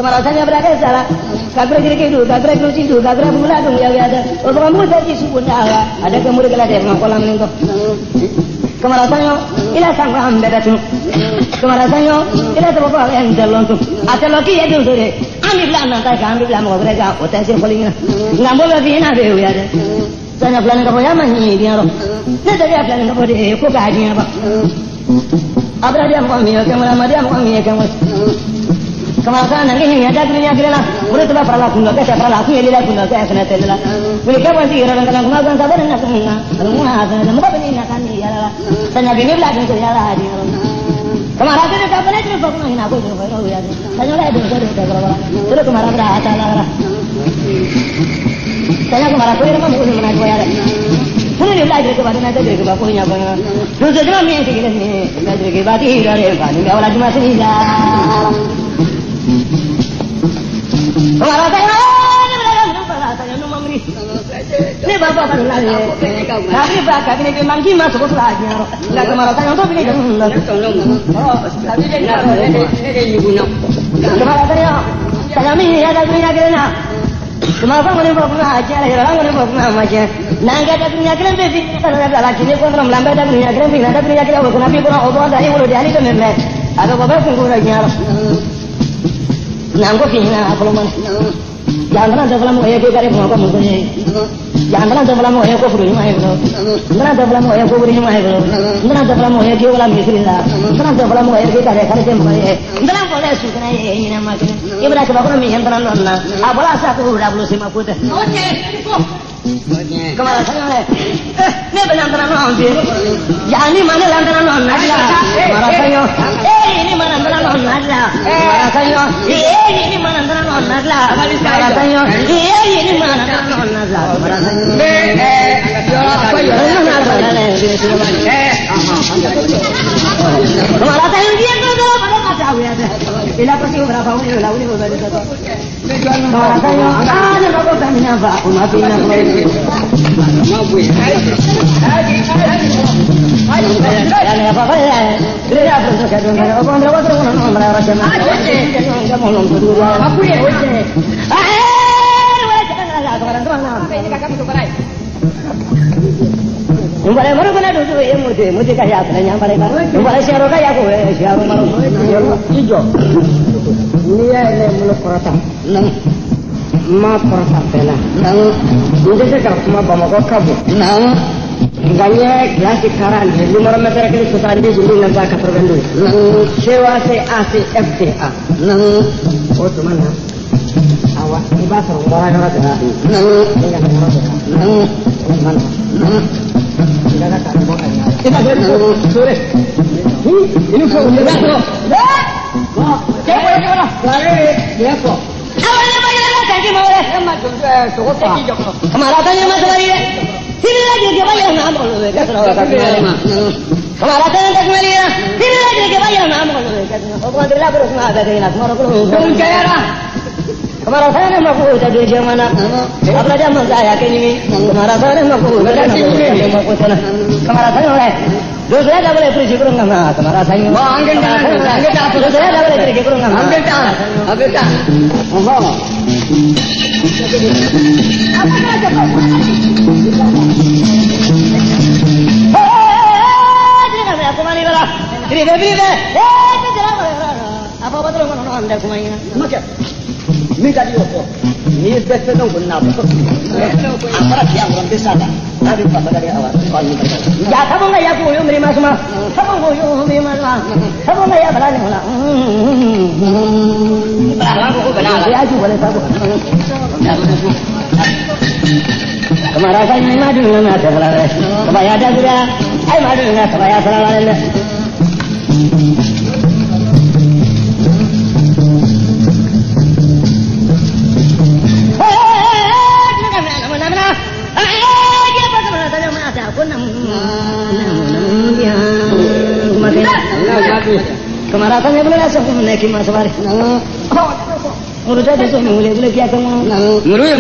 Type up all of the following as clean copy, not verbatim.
Rasanya berada salah. Kagrek itu, kagrek lucu itu, kagrek mula dong ya ada. Orang muda di suku Jawa, ada kemudian ada yang kolam itu. Kemarasannya, ila sang ram beda tu. Kemarasannya, ila tu bapak yang jalan tu. Ada lagi ya tu sore. Ambil lah nanti ambil lah mau mereka. Otak sih paling nggak boleh bina deh ya ada. Saya pelan kamu ya mani dia roh. Nanti dia pelan kamu deh, kok gajinya apa? Abra dia mau ambil, kamu dia mau ambil kamu. Kemarasan nanti ini ada dunia kira lah. Boleh coba perlaku nggak? Saya perlaku ya dia pun nggak saya kena telah. Mereka pasti orang kadang kemarin sabar dan nak menga. Kalau menga, saya mau beli nak ni ya lah. Saya bini belakang saya lah dia. Kemarasan itu kapan itu pokoknya ini aku juga tahu ya. Saya lah itu berapa. Terus kemarasan berapa lah. Saya kemarasan itu memang boleh menaik bayar. Boleh dia belajar kepada nanti dari kebakunya apa. Terus saya cuma minta kita ni belajar kebati dari apa. Ini awal cuma sini lah. Kemarasan saya numang ni. Ni bapa pala ni. Tapi baka kini ke mangki masuk ke lagi aro. Enggak kemana tanya untuk ini jangan. Oh, tapi dia ni guna. Kemana tanya? Tanya ni ada punya kena. Kemana boleh buat aja, orang boleh buat aja. Nangga ada punya kena besi. Kalau ada lagi ni pun orang lambat ada punya kena besi. Ada punya kena bukan tapi pun orang dari mulut dia ni tu memang. Ada bapa pun guna aro. Nanggo kina kalau mana. Jangan terlalu mau ayah kari mau kamu punya. Jangan terlalu mau ayah kau beri mai bro. Jangan terlalu mau ayah kau beri mai bro. Jangan terlalu mau ayah kau lam misri lah. Jangan terlalu mau ayah kita kari cem mai. Jangan boleh suka ini nama kita. Ibu dah coba kau minyak terlalu nana. Apalah satu dah belum sima putih. Kemana sana? Ni benar terlalu ambil. Yang ni mana lantaran nana lah. Marasanya. Ini mana lantaran nana lah. Marasanya. Ini mana lantaran nana lah. Marasanya. Ini mana lantaran nana lah. Marasanya. Marasanya dia tu pada macam apa? Bila pasti berapa umur lah ini boleh betul. Marasanya. Ada berapa kami nampak? Umat ini nampak. Mampu ya. Ya apa ya? Kira apa tu kan? Apa orang orang orang orang orang macam mana? Jangan ngomong tu. Mampu ya. Wala jangan lah orang orang. Ini kakak tu berai. Umbalai maru kena duduk ya muti kaya apa yang paling baru. Umbalai siapa kaya aku siapa maru. Hijau. Ini ya ini mulut perasa. Ma perasa pela. Ini saya cuma bawa kau kabut. Ganya kelas sekarang, 5 meter ke susah di sini nampak keperbendu. Sewa CACFTA. Oh cuma na. Awak ini bahasa orang orang dah. Jangan orang dah. Mana? Tidak ada tak boleh. Kita betul. Sore. Ini kau udah betul. Kau siapa yang lari? Dia kau. Awalnya banyak lagi mau le. Macam tu kau kemana tanya masalah ini? Sini lagi dia bayar nama lu. Kata orang kemana tanya kembali ya? Sini lagi dia bayar nama lu. Kata orang dia lapor semua ada di nak marah lu. Jangan cara. Kemana saya nak mahu jadi dia mana? Apa dia mengaya kini? Kemana saya nak mahu jadi dia mahu sana. Kemana saya oleh? Dulu saya dah boleh pergi kurung nama. Kemana saya? Wah angin dah. Dulu saya dah boleh pergi kurung nama. Angin dah. Angin dah. Allah. Apa nak cakap? Jangan saya aku mani belah. Ini deh. Jangan belah. Apa betul mana anda aku mani? Macam. Minta dia apa? Ni betul dong guna apa? Apa yang orang desa dah? Tapi apa dari awal? Ya, kamu nggak ya aku yang terima semua. Kamu yang terima semua. Kamu nggak ya berani lah. Berani aku berani. Dia aja boleh tahu. Kemarin saya ni madu dengan ada selera. Kebaya ada juga. Madu dengan kebaya selera. Kemaratannya boleh langsung menaiki masawari. Mulut saya tu boleh kiat semua. Mulut saya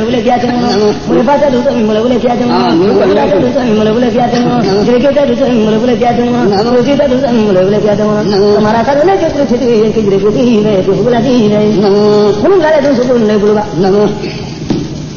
boleh kiat semua. Mulut baca tu boleh kiat semua. Mulut baca tu boleh kiat semua. Cerita tu boleh kiat semua. Mulut kita tu boleh kiat semua. Kemaratan ni kita cerita yang kita cerita itu boleh di. Mulut kalau tu sebut ni boleh.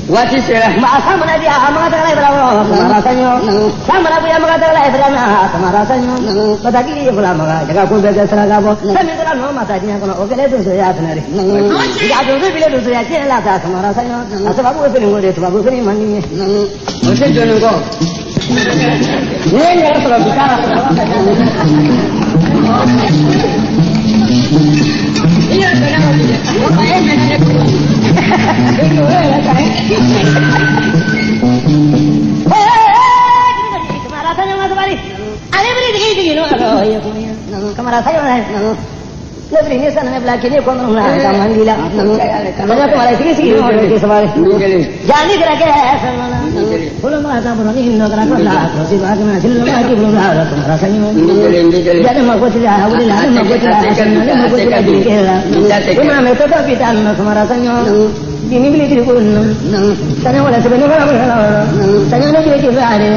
Wajib saya. Masa mana dia mengatakan lain berapa? Kemaratannya. Sama lah punya mengatakan lain berapa? Kemaratannya. Tetapi dia pula mengatakan jaga pun jaga seragam. Kami tu kan masa dia kalau okey itu saya sendiri. Jika tu bila tu saya kira lah tak kemaratannya. Sebab apa film boleh sebab apa film mandi. Macam tu nunggu. Ni yang kalau bicara. Iya benar. Apa yang nak? Kemaratannya masuk balik. Ada beri begini. Kemaratannya mana? Lebih ini sana belakang ini kau orang lain kaman gila. Kalau kemarin sini orang sebalik. Jadi kira-kira sana. Belum ada berani hindo kira-kira lah. Terus bagaimana? Sini lagi belum ada kemaratannya. Jadi mau tidak, boleh lah. Mau tidak, sana mau tidak dikira. Cuma metode kita kemaratannya. ini beli di pun saya boleh sebenarnya kalau saya ini beli di hari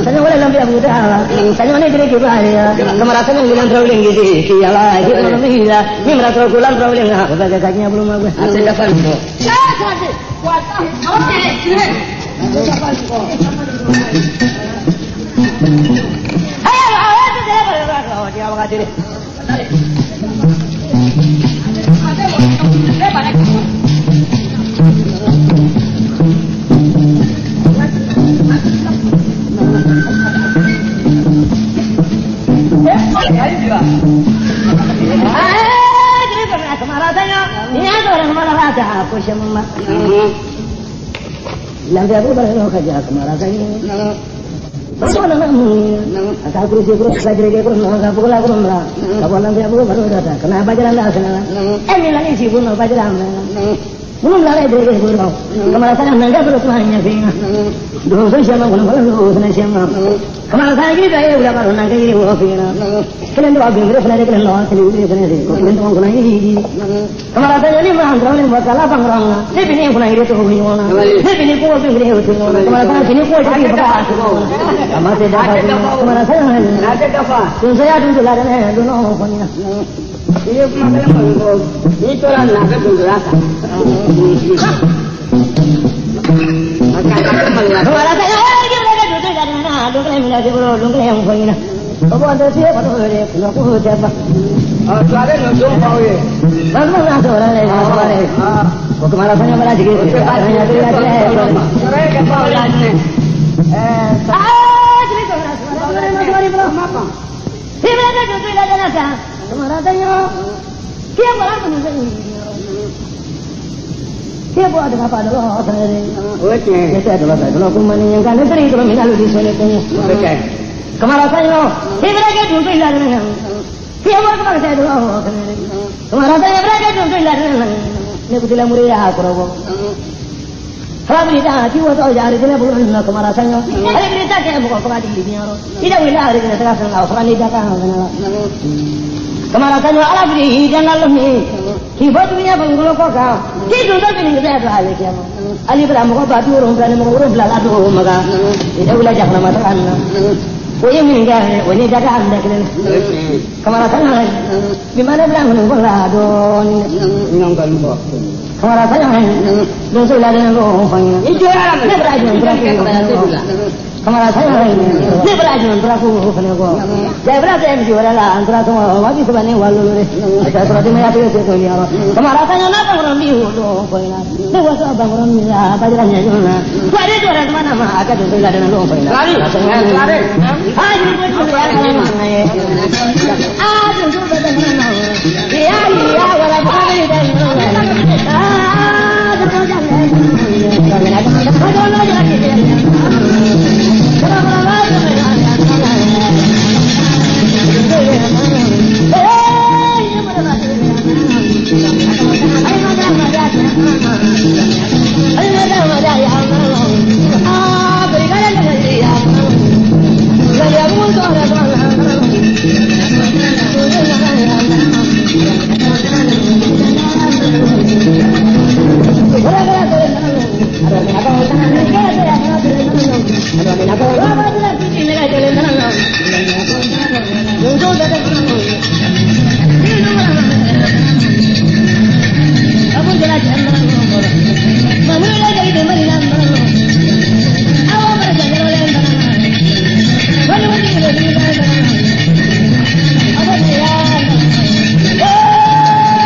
saya boleh lambi abu dah saya ini beli di hari kemarin saya bilang traveling gitu kialah gitu namanya ini merasa pulang traveling aku baca kakinya belum aku ada dapat itu saya kuat oke ayo tu dia apa dia aku sama lambe aku baru kerja kemarin saya Bagaimana kamu? Aku kurus lagi kurus nggak pula kurus lah. Kalau lambe aku baru datang. Kenapa jalan dah sana? Ini lagi sibuk apa jalan? Belum lari dari kurus. Kemarin saya nggak terus mainnya sih. Dulu saya siapa pun kalau saya siapa. Kemarin saya ini saya udah baru nanti ini mau pindah. Kalian doa bingung saya dari kalian doa sendiri sendiri. Kalian doa kuna ini. Kemarin saya ini mah antara buat kalah pangrang. Saya ini kuna ini tuh punya mana. Saya ini kuat ini itu. Kemarin saya ini kuat jadi apa? Kemarin saya dapat. Kemarin saya ada dapat. Terus saya dulu lah ada dulu orang punya. Ini makan apa? Ini orang nak dulu lah. Kemarin saya Dungkle yang punya. Apa ada siapa tu dia? Aku siapa? Suara nundung kau ye. Mana suara ni? Kau kemana sana bela sikit? Hanya tu aja. Suara kepala lagi. Jadi tu suara belum apa? Siapa yang tu tu lagi nasa? Kemana tanya? Siapa orang tu ni? Siapa ada apa ada loh tadi? Okey. Kita ada apa? Kalau aku menyanyikan dari itu minta lu di sini punya. Okey. Kemarin saya, siapa lagi tu tu lagi nasa? Siapa kemarin saya tu tadi? Kemarin saya berada tu tu lagi nasa. Ni betul lah murid aku robo. Kalau berita tiwa tahu jari dia bukan kemarin saya. Ada berita saya bukan pengaji di sini robo. Tidak boleh hari kita terasa lah. Orang ni jaga. Kemarin saya ala beri jangan lebih. Kibat punya bangkulo kok kau. Kita sudah pilih kita ada hal yang Ali beramu kau batu orang berani mengurus belala tu maka tidak boleh jangan matakan. Kau yang meninggal, kau ini jaga anda kena. Kemarin saya di mana bilang menunggu lah don. Menunggu kau. Kemarin saya don sudah dengan kau panggil. Itu orang ni berajang beraku. Kemarin saya ni berajang beraku kau. Saya berasa yang jual lah antara semua wajib sebenarnya walau ni. Saya seperti melihat itu tu dia. Kemarin saya nak orang biu tu kau ini. Ni waktu abang orang ni lah bajarannya juga. Kau ada tu orang mana mah agak tu sudah dengan kau ini. Lari. Lari. Ah, ini kau sudah mana?